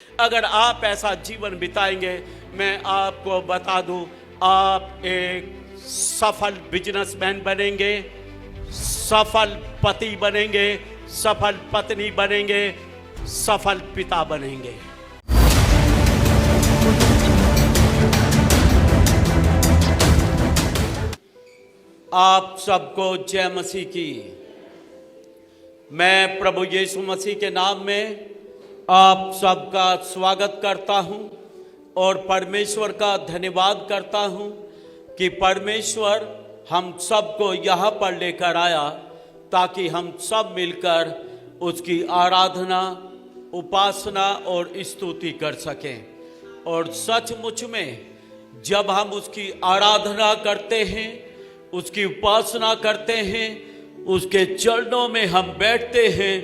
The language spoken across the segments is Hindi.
अगर आप ऐसा जीवन बिताएंगे, मैं आपको बता दूं, आप एक सफल बिजनेसमैन बनेंगे, सफल पति बनेंगे, सफल पत्नी बनेंगे, सफल पिता बनेंगे। आप सबको जय मसीह की। मैं प्रभु यीशु मसीह के नाम में आप सबका स्वागत करता हूं और परमेश्वर का धन्यवाद करता हूं कि परमेश्वर हम सबको यहाँ पर लेकर आया ताकि हम सब मिलकर उसकी आराधना, उपासना और स्तुति कर सकें। और सचमुच में जब हम उसकी आराधना करते हैं, उसकी उपासना करते हैं, उसके चरणों में हम बैठते हैं,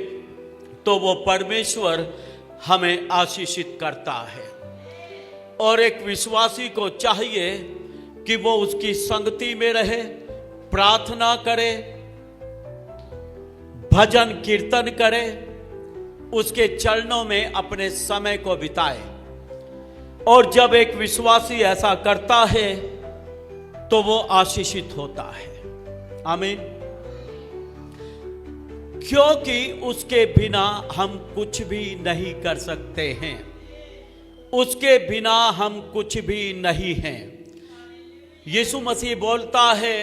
तो वो परमेश्वर हमें आशीषित करता है। और एक विश्वासी को चाहिए कि वो उसकी संगति में रहे, प्रार्थना करे, भजन कीर्तन करे, उसके चरणों में अपने समय को बिताए। और जब एक विश्वासी ऐसा करता है तो वो आशीषित होता है। आमीन। क्योंकि उसके बिना हम कुछ भी नहीं कर सकते हैं, उसके बिना हम कुछ भी नहीं हैं। यीशु मसीह बोलता है,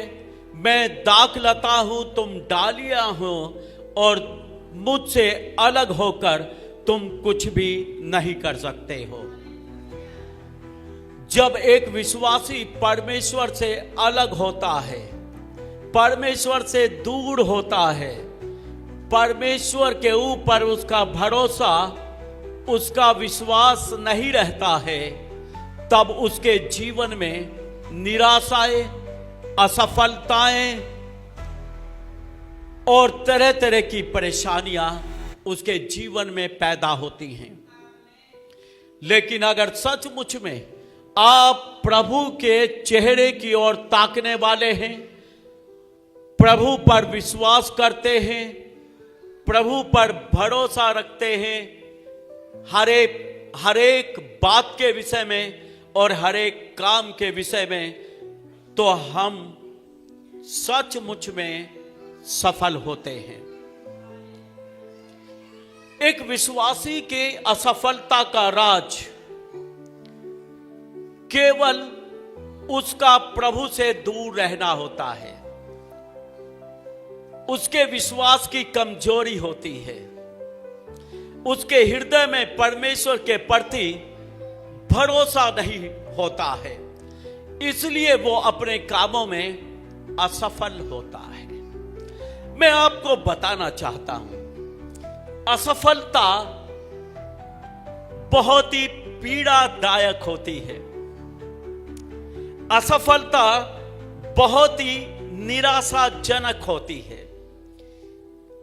मैं दाखलता हूं, तुम डालियां हो, और मुझसे अलग होकर तुम कुछ भी नहीं कर सकते हो। जब एक विश्वासी परमेश्वर से अलग होता है, परमेश्वर से दूर होता है, परमेश्वर के ऊपर उसका भरोसा, उसका विश्वास नहीं रहता है, तब उसके जीवन में निराशाएं, असफलताएं और तरह तरह की परेशानियां उसके जीवन में पैदा होती हैं। लेकिन अगर सचमुच में आप प्रभु के चेहरे की ओर ताकने वाले हैं, प्रभु पर विश्वास करते हैं, प्रभु पर भरोसा रखते हैं, हर एक बात के विषय में और हर एक काम के विषय में, तो हम सचमुच में सफल होते हैं। एक विश्वासी के असफलता का राज केवल उसका प्रभु से दूर रहना होता है, उसके विश्वास की कमजोरी होती है, उसके हृदय में परमेश्वर के प्रति भरोसा नहीं होता है, इसलिए वो अपने कामों में असफल होता है। मैं आपको बताना चाहता हूं, असफलता बहुत ही पीड़ादायक होती है, असफलता बहुत ही निराशाजनक होती है।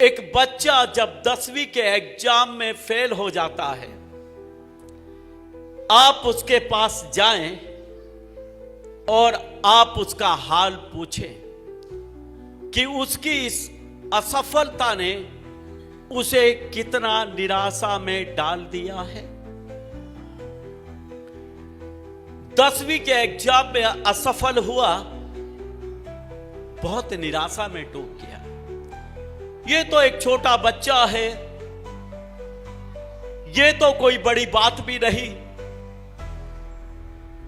एक बच्चा जब 10वीं के एग्जाम में फेल हो जाता है, आप उसके पास जाएं और आप उसका हाल पूछें कि उसकी इस असफलता ने उसे कितना निराशा में डाल दिया है। 10वीं के एग्जाम में असफल हुआ, बहुत निराशा में डूब गया। ये तो एक छोटा बच्चा है, ये तो कोई बड़ी बात भी नहीं,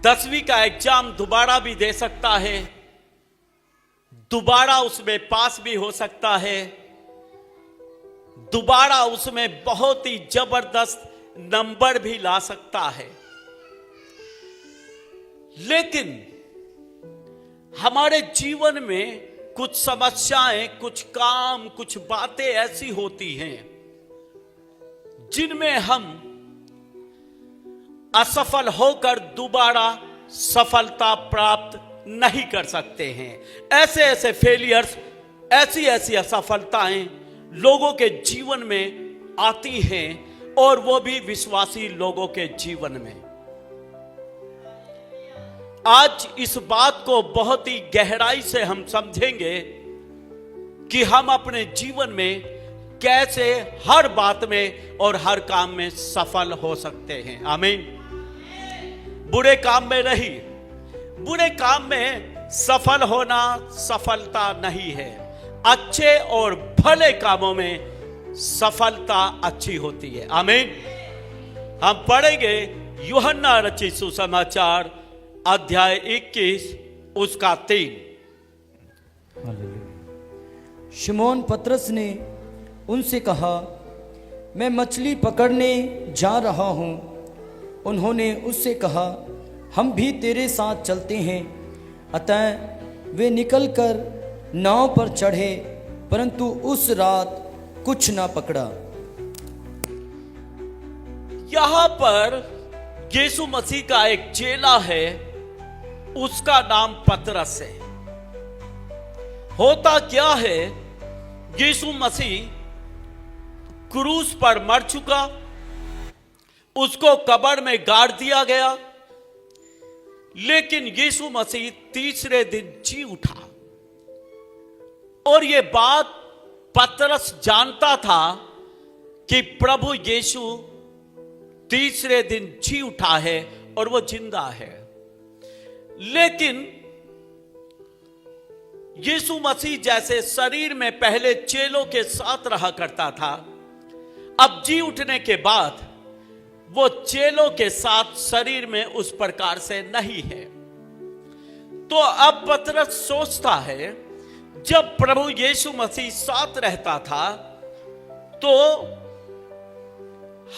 10वीं का एग्जाम दोबारा भी दे सकता है, दोबारा उसमें पास भी हो सकता है, दोबारा उसमें बहुत ही जबरदस्त नंबर भी ला सकता है। लेकिन हमारे जीवन में कुछ समस्याएं, कुछ काम, कुछ बातें ऐसी होती हैं जिनमें हम असफल होकर दोबारा सफलता प्राप्त नहीं कर सकते हैं। ऐसे ऐसे फेलियर्स, ऐसी ऐसी असफलताएं लोगों के जीवन में आती हैं, और वो भी विश्वासी लोगों के जीवन में। आज इस बात को बहुत ही गहराई से हम समझेंगे कि हम अपने जीवन में कैसे हर बात में और हर काम में सफल हो सकते हैं। आमीन। बुरे काम में नहीं, बुरे काम में सफल होना सफलता नहीं है। अच्छे और भले कामों में सफलता अच्छी होती है। आमीन। हम पढ़ेंगे यूहन्ना रचित सुसमाचार अध्याय 21 उसका 3। शिमोन पतरस ने उनसे कहा, मैं मछली पकड़ने जा रहा हूँ। उन्होंने उससे कहा, हम भी तेरे साथ चलते हैं। अतः वे निकलकर नाव पर चढ़े, परंतु उस रात कुछ ना पकड़ा। यहां पर यीशु मसीह का एक चेला है, उसका नाम पतरस है। होता क्या है, यीशु मसीह क्रूस पर मर चुका, उसको कब्र में गाड़ दिया गया, लेकिन यीशु मसीह तीसरे दिन जी उठा। और यह बात पतरस जानता था कि प्रभु यीशु तीसरे दिन जी उठा है और वो जिंदा है। लेकिन यीशु मसीह जैसे शरीर में पहले चेलों के साथ रहा करता था, अब जी उठने के बाद वो चेलों के साथ शरीर में उस प्रकार से नहीं है। तो अब पतरस सोचता है, जब प्रभु यीशु मसीह साथ रहता था तो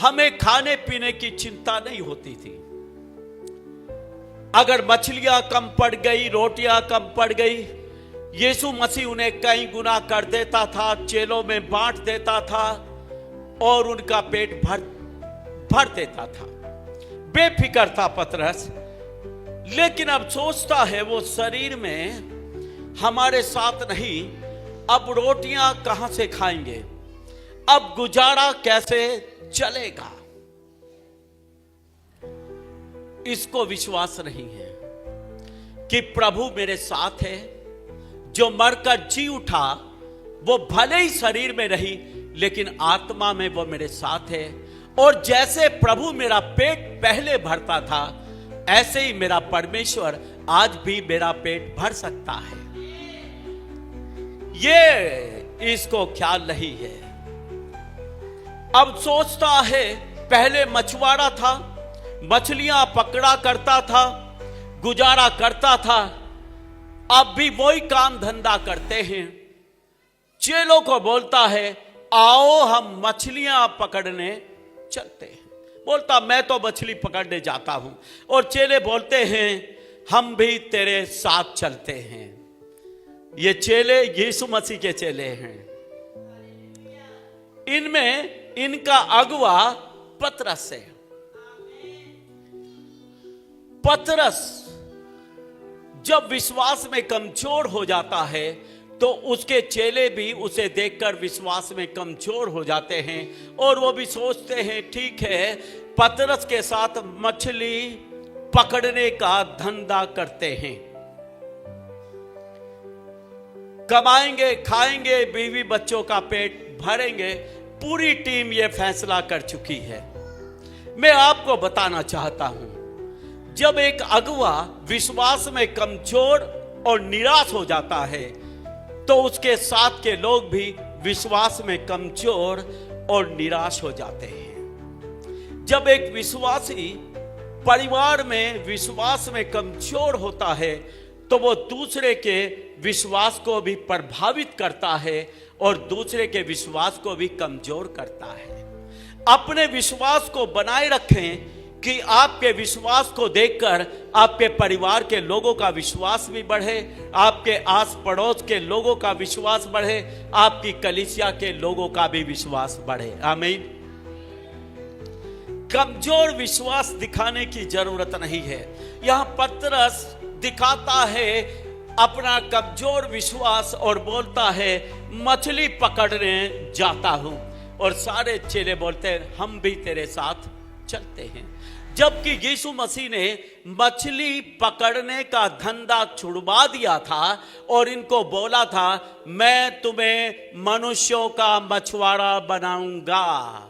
हमें खाने पीने की चिंता नहीं होती थी। अगर मछलियां कम पड़ गई, रोटियां कम पड़ गई, यीशु मसीह उन्हें कई गुना कर देता था, चेलों में बांट देता था और उनका पेट भर देता था। बेफिक्र था पतरस। लेकिन अब सोचता है, वो शरीर में हमारे साथ नहीं, अब रोटियां कहां से खाएंगे, अब गुजारा कैसे चलेगा। इसको विश्वास नहीं है कि प्रभु मेरे साथ है। जो मरकर जी उठा वो भले ही शरीर में रही, लेकिन आत्मा में वो मेरे साथ है। और जैसे प्रभु मेरा पेट पहले भरता था, ऐसे ही मेरा परमेश्वर आज भी मेरा पेट भर सकता है। ये इसको ख्याल नहीं है। अब सोचता है, पहले मछुआरा था, मछलियां पकड़ा करता था, गुजारा करता था, अब भी वही काम धंधा करते हैं। चेलों को बोलता है, आओ हम मछलियां पकड़ने चलते हैं। बोलता, मैं तो मछली पकड़ने जाता हूं। और चेले बोलते हैं, हम भी तेरे साथ चलते हैं। ये चेले यीशु मसीह के चेले हैं। इनमें इनका अगुवा पतरस है। पतरस जब विश्वास में कमजोर हो जाता है तो उसके चेले भी उसे देखकर विश्वास में कमजोर हो जाते हैं और वो भी सोचते हैं, ठीक है, पतरस के साथ मछली पकड़ने का धंधा करते हैं, कमाएंगे, खाएंगे, बीवी बच्चों का पेट भरेंगे। पूरी टीम ये फैसला कर चुकी है। मैं आपको बताना चाहता हूं, जब एक अगुवा विश्वास में कमजोर और निराश हो जाता है तो उसके साथ के लोग भी विश्वास में कमजोर और निराश हो जाते हैं। जब एक विश्वासी परिवार में विश्वास में कमजोर होता है तो वो दूसरे के विश्वास को भी प्रभावित करता है और दूसरे के विश्वास को भी कमजोर करता है। अपने विश्वास को बनाए रखें कि आपके विश्वास को देखकर आपके परिवार के लोगों का विश्वास भी बढ़े, आपके आस पड़ोस के लोगों का विश्वास बढ़े, आपकी कलीसिया के लोगों का भी विश्वास बढ़े। आमीन। कमजोर विश्वास दिखाने की जरूरत नहीं है। यहां पतरस दिखाता है अपना कमजोर विश्वास और बोलता है, मछली पकड़ने जाता हूं। और सारे चेले बोलते हैं, हम भी तेरे साथ चलते हैं। जबकि यीशु मसीह ने मछली पकड़ने का धंधा छुड़वा दिया था और इनको बोला था, मैं तुम्हें मनुष्यों का मछुआरा बनाऊंगा।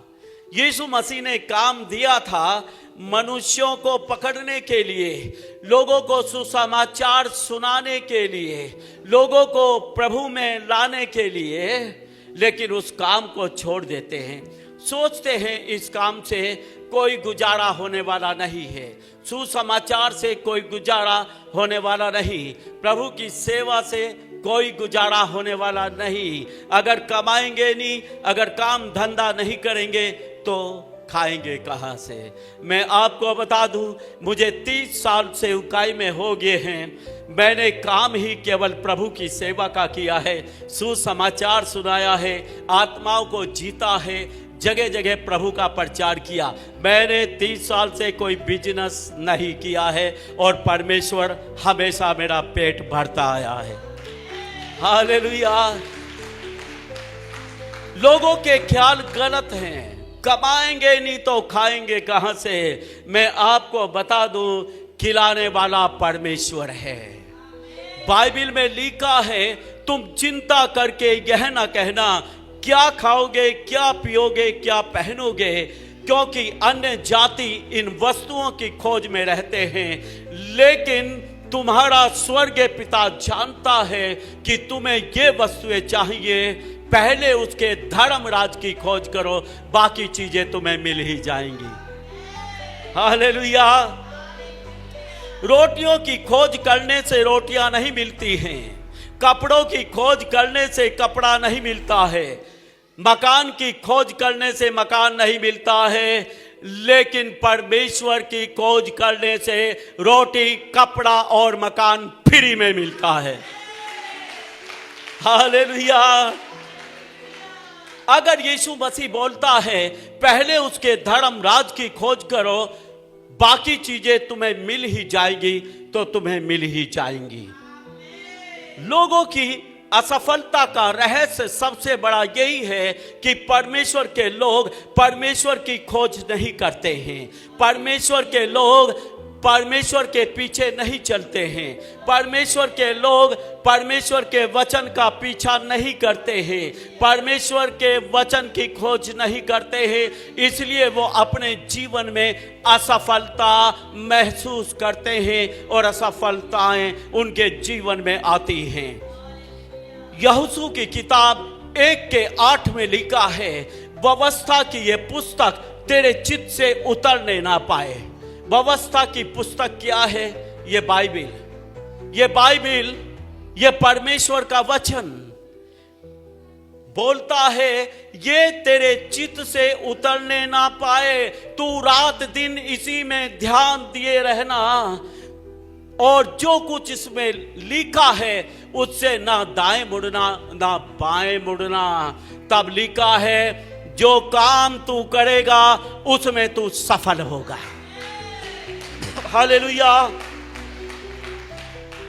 यीशु मसीह ने काम दिया था मनुष्यों को पकड़ने के लिए, लोगों को सुसमाचार सुनाने के लिए, लोगों को प्रभु में लाने के लिए, लेकिन उस काम को छोड़ देते हैं। सोचते हैं इस काम से कोई गुजारा होने वाला नहीं है, सुसमाचार से कोई गुजारा होने वाला नहीं, प्रभु की सेवा से कोई गुजारा होने वाला नहीं। अगर कमाएंगे नहीं, अगर काम धंधा नहीं करेंगे तो खाएंगे कहाँ से। मैं आपको बता दूं, मुझे 30 साल से उकाई में हो गए हैं। मैंने काम ही केवल प्रभु की सेवा का किया है, सुसमाचार सुनाया है, आत्माओं को जीता है, जगह जगह प्रभु का प्रचार किया। मैंने 30 साल से कोई बिजनेस नहीं किया है और परमेश्वर हमेशा मेरा पेट भरता आया है। हालेलुया। लोगों के ख्याल गलत हैं, कमाएंगे नहीं तो खाएंगे कहां से। मैं आपको बता दूं, खिलाने वाला परमेश्वर है। बाइबल में लिखा है, तुम चिंता करके यह ना कहना क्या खाओगे, क्या पियोगे, क्या पहनोगे, क्योंकि अन्य जाति इन वस्तुओं की खोज में रहते हैं, लेकिन तुम्हारा स्वर्गीय पिता जानता है कि तुम्हें ये वस्तुएं चाहिए। पहले उसके धर्म राज की खोज करो, बाकी चीजें तुम्हें मिल ही जाएंगी। हालेलुया। रोटियों की खोज करने से रोटियां नहीं मिलती हैं, कपड़ों की खोज करने से कपड़ा नहीं मिलता है, मकान की खोज करने से मकान नहीं मिलता है, लेकिन परमेश्वर की खोज करने से रोटी, कपड़ा और मकान फ्री में मिलता है। हालेलुया। अगर यीशु मसीह बोलता है पहले उसके धर्म राज की खोज करो, बाकी चीजें तुम्हें मिल ही जाएगी, तो तुम्हें मिल ही जाएंगी। लोगों की असफलता का रहस्य सबसे बड़ा यही है कि परमेश्वर के लोग परमेश्वर की खोज नहीं करते हैं, परमेश्वर के लोग परमेश्वर के पीछे नहीं चलते हैं, परमेश्वर के लोग परमेश्वर के वचन का पीछा नहीं करते हैं, परमेश्वर के वचन की खोज नहीं करते हैं। इसलिए वो अपने जीवन में असफलता महसूस करते हैं और असफलताएं उनके जीवन में आती हैं। यहोशू की किताब 1:8 में लिखा है, व्यवस्था की ये पुस्तक तेरे चित्त से उतरने ना पाए। व्यवस्था की पुस्तक क्या है? ये बाइबल। ये बाइबल, ये परमेश्वर का वचन बोलता है, ये तेरे चित्त से उतरने ना पाए। तू रात दिन इसी में ध्यान दिए रहना, और जो कुछ इसमें लिखा है उससे ना दाएं मुड़ना ना बाएं मुड़ना। तब लिखा है, जो काम तू करेगा उसमें तू सफल होगा। हालेलुया।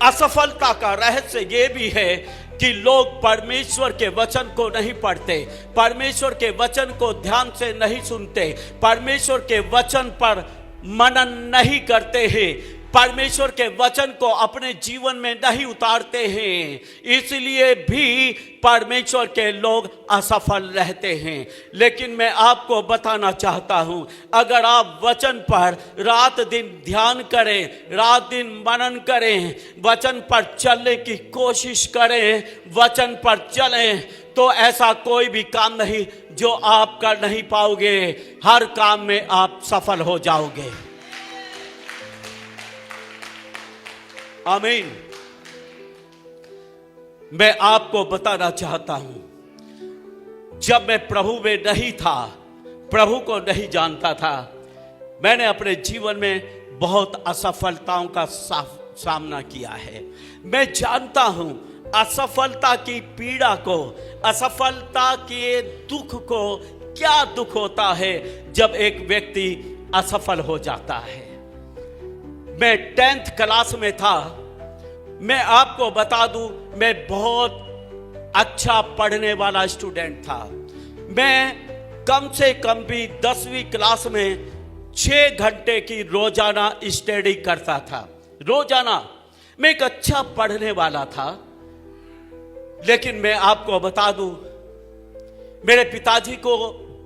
असफलता का रहस्य ये भी है कि लोग परमेश्वर के वचन को नहीं पढ़ते, परमेश्वर के वचन को ध्यान से नहीं सुनते, परमेश्वर के वचन पर मनन नहीं करते हैं, परमेश्वर के वचन को अपने जीवन में नहीं उतारते हैं। इसलिए भी परमेश्वर के लोग असफल रहते हैं। लेकिन मैं आपको बताना चाहता हूं, अगर आप वचन पर रात दिन ध्यान करें, रात दिन मनन करें, वचन पर चलने की कोशिश करें, वचन पर चलें, तो ऐसा कोई भी काम नहीं जो आप कर नहीं पाओगे। हर काम में आप सफल हो जाओगे। आमीन। मैं आपको बताना चाहता हूं, जब मैं प्रभु में नहीं था, प्रभु को नहीं जानता था, मैंने अपने जीवन में बहुत असफलताओं का सामना किया है। मैं जानता हूं असफलता की पीड़ा को, असफलता के दुख को, क्या दुख होता है जब एक व्यक्ति असफल हो जाता है। मैं 10th क्लास में था। मैं आपको बता दूं, मैं बहुत अच्छा पढ़ने वाला स्टूडेंट था। मैं कम से कम भी 10वीं क्लास में 6 घंटे की रोजाना स्टडी करता था। रोजाना मैं एक अच्छा पढ़ने वाला था। लेकिन मैं आपको बता दूं, मेरे पिताजी को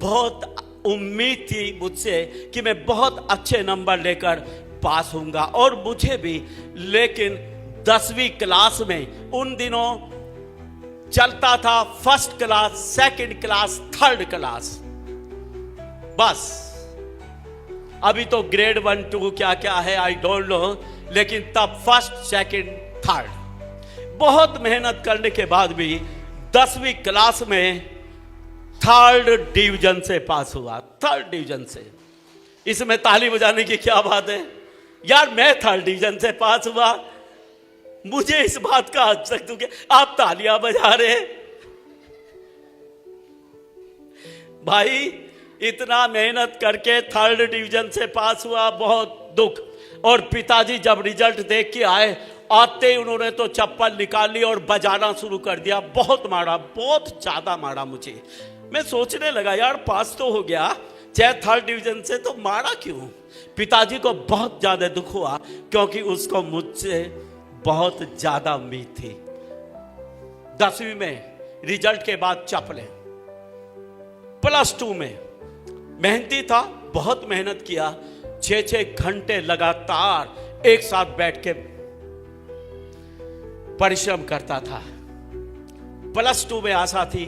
बहुत उम्मीद थी मुझसे कि मैं बहुत अच्छे नंबर लेकर पास होऊंगा, और मुझे भी। लेकिन 10वीं क्लास में उन दिनों चलता था first class, second class, third class, बस। अभी तो ग्रेड 1 2 क्या क्या है आई डोंट नो, लेकिन तब फर्स्ट, सेकंड, थर्ड। बहुत मेहनत करने के बाद भी 10वीं क्लास में 3rd डिवीजन से पास हुआ। 3rd डिवीजन से। इसमें ताली बजाने की क्या बात है यार, मैं 3rd डिवीजन से पास हुआ। मुझे इस बात का हद तक कि आप तालियां बजा रहे हैं। भाई इतना मेहनत करके 3rd डिवीजन से पास हुआ, बहुत दुख। और पिताजी जब रिजल्ट देख के आए, आते ही उन्होंने तो चप्पल निकाल ली और बजाना शुरू कर दिया। बहुत मारा, बहुत ज्यादा मारा मुझे। मैं सोचने लगा यार पास तो हो गया, चाहे 3rd डिवीजन से, तो मारा क्यों? पिताजी को बहुत ज्यादा दुख हुआ, क्योंकि उसको मुझसे बहुत ज्यादा उम्मीद थी। 10वीं में रिजल्ट के बाद चपले। +2 में मेहनती था, बहुत मेहनत किया। 6-6 घंटे लगातार एक साथ बैठ के परिश्रम करता था। +2 में आशा थी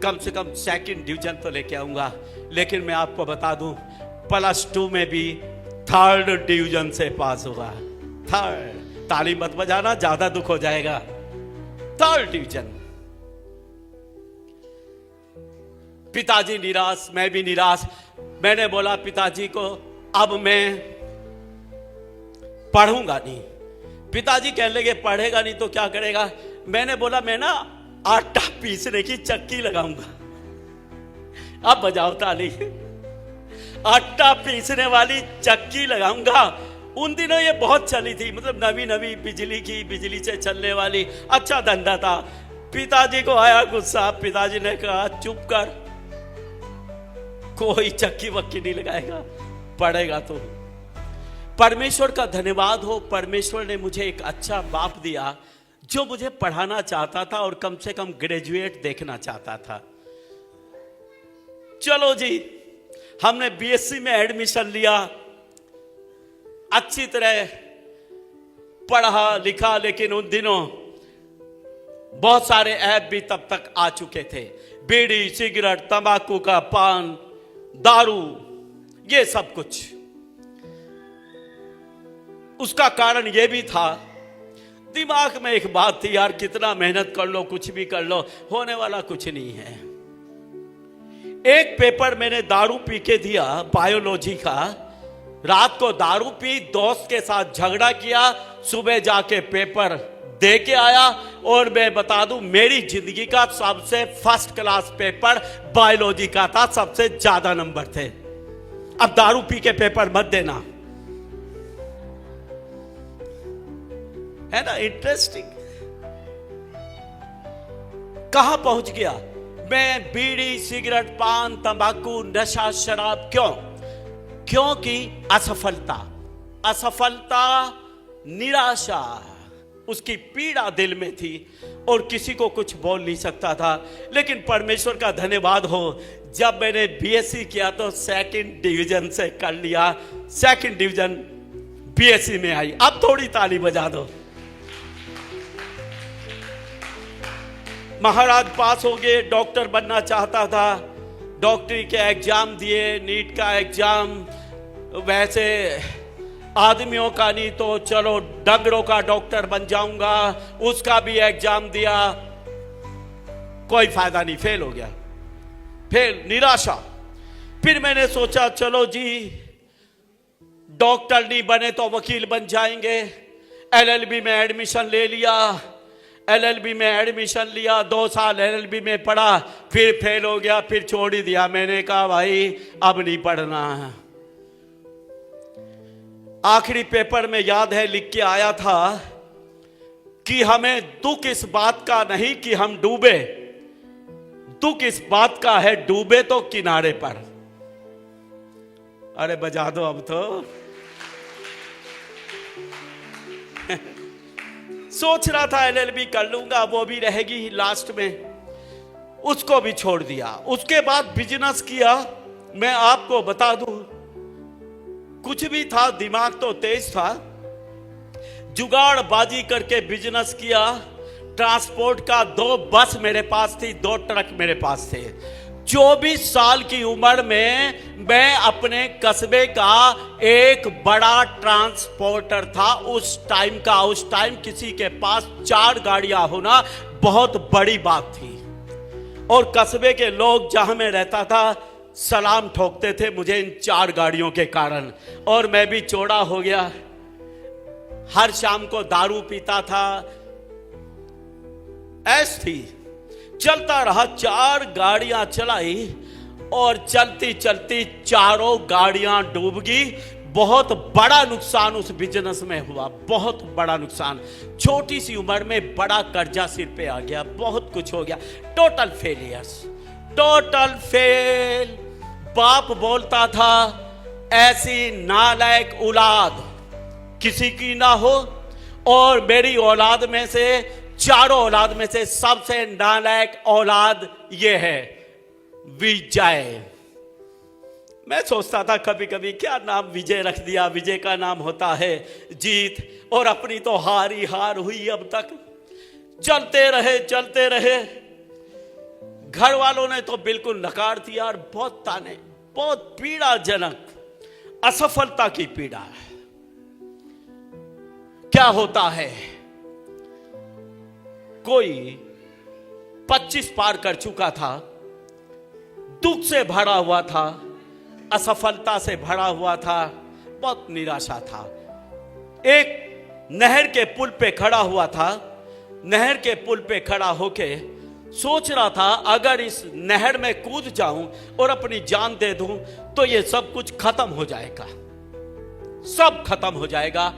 कम से कम 2nd डिवीजन तो लेके आऊंगा। लेकिन मैं आपको बता दूं, +2 में भी 3rd डिवीजन से पास हुआ। 3rd, ताली मत बजाना, ज्यादा दुख हो जाएगा। 3rd division. पिताजी निराश, मैं भी निराश। मैंने बोला पिताजी को, अब मैं पढ़ूंगा नहीं। पिताजी कहने लगे पढ़ेगा नहीं तो क्या करेगा? मैंने बोला मैं ना आटा पीसने की चक्की लगाऊंगा। अब बजाओ ताली। आटा पीसने वाली चक्की लगाऊंगा। उन दिनों ये बहुत चली थी, मतलब नवी नवी बिजली की, बिजली से चलने वाली, अच्छा धंधा था। पिताजी को आया गुस्सा। पिताजी ने कहा चुप कर, कोई चक्की वक्की नहीं लगाएगा, पढ़ेगा तो। परमेश्वर का धन्यवाद हो, परमेश्वर ने मुझे एक अच्छा बाप दिया जो मुझे पढ़ाना चाहता था और कम से कम ग्रेजुएट देखना चाहता था। चलो जी, हमने बीएससी में एडमिशन लिया। अच्छी तरह पढ़ा लिखा, लेकिन उन दिनों बहुत सारे ऐप भी तब तक आ चुके थे। बीड़ी, सिगरेट, तंबाकू का पान, दारू, ये सब कुछ। उसका कारण यह भी था, दिमाग में एक बात थी यार, कितना मेहनत कर लो, कुछ भी कर लो, होने वाला कुछ नहीं है। एक पेपर मैंने दारू पी के दिया, बायोलॉजी का। रात को दारू पी, दोस्त के साथ झगड़ा किया, सुबह जाके पेपर दे के आया। और मैं बता दूं, मेरी जिंदगी का सबसे फर्स्ट क्लास पेपर बायोलॉजी का था, सबसे ज्यादा नंबर थे। अब दारू पी के पेपर मत देना, है ना इंटरेस्टिंग। कहां पहुंच गया मैं? बीड़ी, सिगरेट, पान, तंबाकू, नशा, शराब। क्यों? क्योंकि असफलता, निराशा, उसकी पीड़ा दिल में थी और किसी को कुछ बोल नहीं सकता था। लेकिन परमेश्वर का धन्यवाद हो, जब मैंने बीएससी किया तो 2nd डिवीजन से कर लिया। 2nd डिवीजन बीएससी में आई। अब थोड़ी ताली बजा दो। महाराज पास हो गए, डॉक्टर बनना चाहता था, डॉक्टरी के एग्जाम दिए, नीट का एग्जाम। वैसे आदमियों का नहीं तो चलो डंगरों का डॉक्टर बन जाऊंगा, उसका भी एग्जाम दिया, कोई फायदा नहीं, फेल हो गया। फेल, निराशा। फिर मैंने सोचा चलो जी, डॉक्टर नहीं बने तो वकील बन जाएंगे। एलएलबी में एडमिशन ले लिया। एलएलबी में एडमिशन लिया, 2 साल एलएलबी में पढ़ा, फिर फेल हो गया, फिर छोड़ ही दिया। मैंने कहा भाई अब नहीं पढ़ना है। आखिरी पेपर में याद है लिख के आया था कि हमें दुख इस बात का नहीं कि हम डूबे, दुख इस बात का है डूबे तो किनारे पर। अरे बजा दो अब तो। सोच रहा था एलएलबी कर लूंगा, वो भी रहेगी लास्ट में, उसको भी छोड़ दिया। उसके बाद बिजनेस किया। मैं आपको बता दूं, कुछ भी था, दिमाग तो तेज था, जुगाड़बाजी करके बिजनेस किया। ट्रांसपोर्ट का 2 बस मेरे पास थी, 2 ट्रक मेरे पास थे। 24 साल की उम्र में मैं अपने कस्बे का एक बड़ा ट्रांसपोर्टर था उस टाइम का। उस टाइम किसी के पास 4 गाड़ियां होना बहुत बड़ी बात थी, और कस्बे के लोग जहां मैं रहता था सलाम ठोकते थे मुझे इन 4 गाड़ियों के कारण। और मैं भी चौड़ा हो गया, हर शाम को दारू पीता था, ऐस थी। चलता रहा, 4 गाड़ियां चलाई और चलती चलती चारों गाड़ियां डूब गई। बहुत बड़ा नुकसान उस बिजनेस में हुआ, बहुत बड़ा नुकसान। छोटी सी उम्र में बड़ा कर्जा सिर पे आ गया, बहुत कुछ हो गया। Total failures, total fail. बाप बोलता था ऐसी नालायक औलाद किसी की ना हो, और मेरी औलाद में से, चारों औलाद में से सबसे नालायक औलाद ये है, विजय। मैं सोचता था कभी कभी क्या नाम विजय रख दिया, विजय का नाम होता है जीत, और अपनी तो हार ही हार हुई अब तक। चलते रहे चलते रहे, घर वालों ने तो बिल्कुल नकार दिया, और बहुत ताने, बहुत पीड़ाजनक असफलता की पीड़ा। क्या होता है, कोई 25 पार कर चुका था, दुख से भरा हुआ था, असफलता से भरा हुआ था, बहुत निराशा था। एक नहर के पुल पे खड़ा हुआ था, नहर के पुल पे खड़ा होके सोच रहा था अगर इस नहर में कूद जाऊं और अपनी जान दे दूं तो ये सब कुछ खत्म हो जाएगा, सब खत्म हो जाएगा,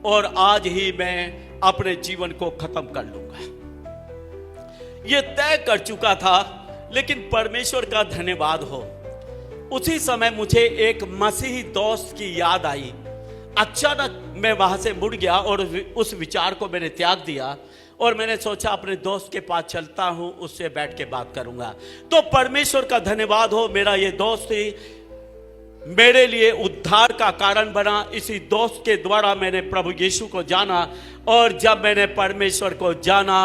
और आज ही मैं अपने जीवन को खत्म कर लूंगा। ये तय कर चुका था। लेकिन परमेश्वर का धन्यवाद हो, उसी समय मुझे एक मसीही दोस्त की याद आई। अचानक मैं वहां से मुड़ गया और उस विचार को मैंने त्याग दिया, और मैंने सोचा अपने दोस्त के पास चलता हूं, उससे बैठ के बात करूंगा। तो परमेश्वर का धन्यवाद हो, मेरा ये दोस्त ही मेरे लिए उद्धार का कारण बना। इसी दोस्त के द्वारा मैंने प्रभु यीशु को जाना, और जब मैंने परमेश्वर को जाना,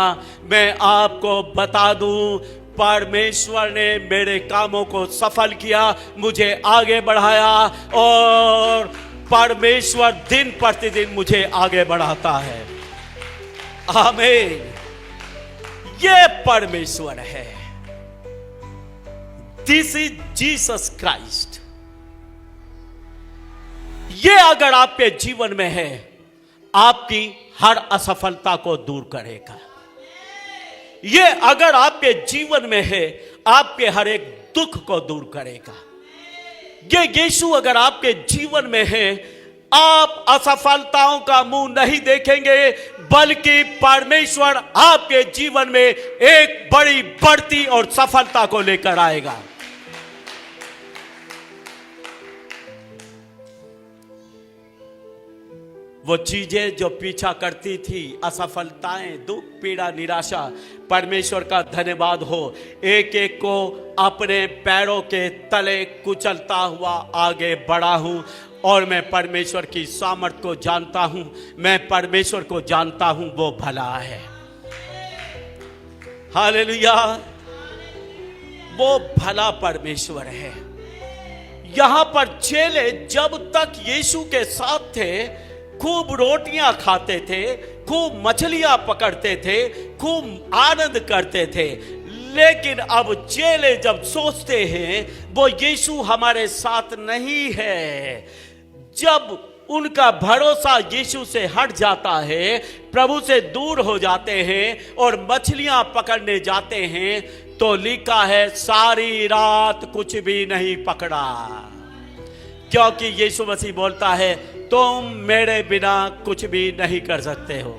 मैं आपको बता दूं, परमेश्वर ने मेरे कामों को सफल किया, मुझे आगे बढ़ाया, और परमेश्वर दिन प्रतिदिन मुझे आगे बढ़ाता है। आमीन। ये परमेश्वर है। This is Jesus Christ. ये अगर आपके जीवन में है, आपकी हर असफलता को दूर करेगा। ये अगर आपके जीवन में है, आपके हर एक दुख को दूर करेगा। ये यीशु अगर आपके जीवन में है, आप असफलताओं का मुंह नहीं देखेंगे, बल्कि परमेश्वर आपके जीवन में एक बड़ी बढ़ती और सफलता को लेकर आएगा। वो चीजें जो पीछा करती थी, असफलताएं, दुख, पीड़ा, निराशा, परमेश्वर का धन्यवाद हो, एक एक को अपने पैरों के तले कुचलता हुआ आगे बढ़ा हूं, और मैं परमेश्वर की सामर्थ को जानता हूं। मैं परमेश्वर को जानता हूं, वो भला है। हालेलुया। वो भला परमेश्वर है। यहां पर चेले जब तक यीशु के साथ थे, खूब रोटियां खाते थे, खूब मछलियां पकड़ते थे, खूब आनंद करते थे। लेकिन अब चेले जब सोचते हैं वो यीशु हमारे साथ नहीं है, जब उनका भरोसा यीशु से हट जाता है, प्रभु से दूर हो जाते हैं और मछलियां पकड़ने जाते हैं, तो लिखा है सारी रात कुछ भी नहीं पकड़ा। क्योंकि यीशु मसीह बोलता है तुम मेरे बिना कुछ भी नहीं कर सकते हो।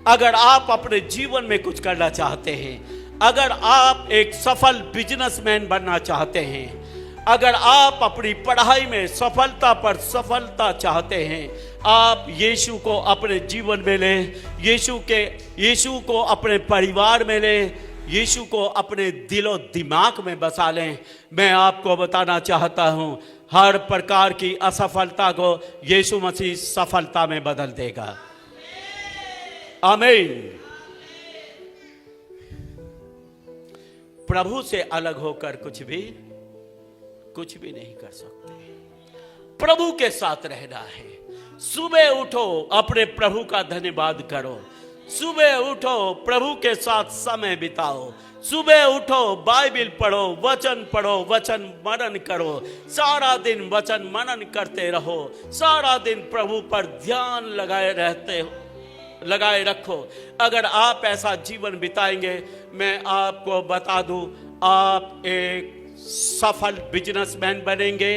अगर आप अपने जीवन में कुछ करना चाहते हैं, अगर आप एक सफल बिजनेसमैन बनना चाहते हैं, अगर आप अपनी पढ़ाई में सफलता पर सफलता चाहते हैं, आप यीशु को अपने जीवन में लें, यीशु को अपने परिवार में लें, यीशु को अपने दिलो दिमाग में बसा लें। मैं आपको बताना चाहता हूं, हर प्रकार की असफलता को यीशु मसीह सफलता में बदल देगा। आमीन। प्रभु से अलग होकर कुछ भी नहीं कर सकते। प्रभु के साथ रहना है। सुबह उठो, अपने प्रभु का धन्यवाद करो। सुबह उठो, प्रभु के साथ समय बिताओ। सुबह उठो, बाइबिल पढ़ो, वचन मनन करो। सारा दिन वचन मनन करते रहो। सारा दिन प्रभु पर ध्यान लगाए रखो। अगर आप ऐसा जीवन बिताएंगे, मैं आपको बता दूं, आप एक सफल बिजनेसमैन बनेंगे,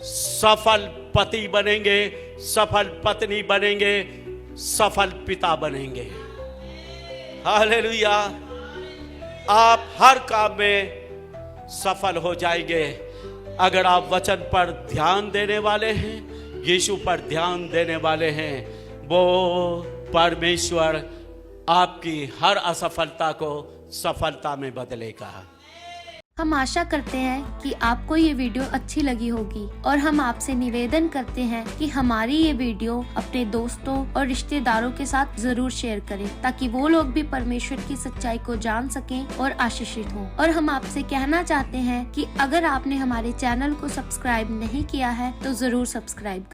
सफल पति बनेंगे, सफल पत्नी बनेंगे, सफल पिता बनेंगे। हालेलुया। आप हर काम में सफल हो जाएंगे अगर आप वचन पर ध्यान देने वाले हैं, यीशु पर ध्यान देने वाले हैं। वो परमेश्वर आपकी हर असफलता को सफलता में बदलेगा। हम आशा करते हैं कि आपको ये वीडियो अच्छी लगी होगी और हम आपसे निवेदन करते हैं कि हमारी ये वीडियो अपने दोस्तों और रिश्तेदारों के साथ जरूर शेयर करें, ताकि वो लोग भी परमेश्वर की सच्चाई को जान सकें और आशीषित हों। और हम आपसे कहना चाहते हैं कि अगर आपने हमारे चैनल को सब्सक्राइब नहीं किया है तो जरूर सब्सक्राइब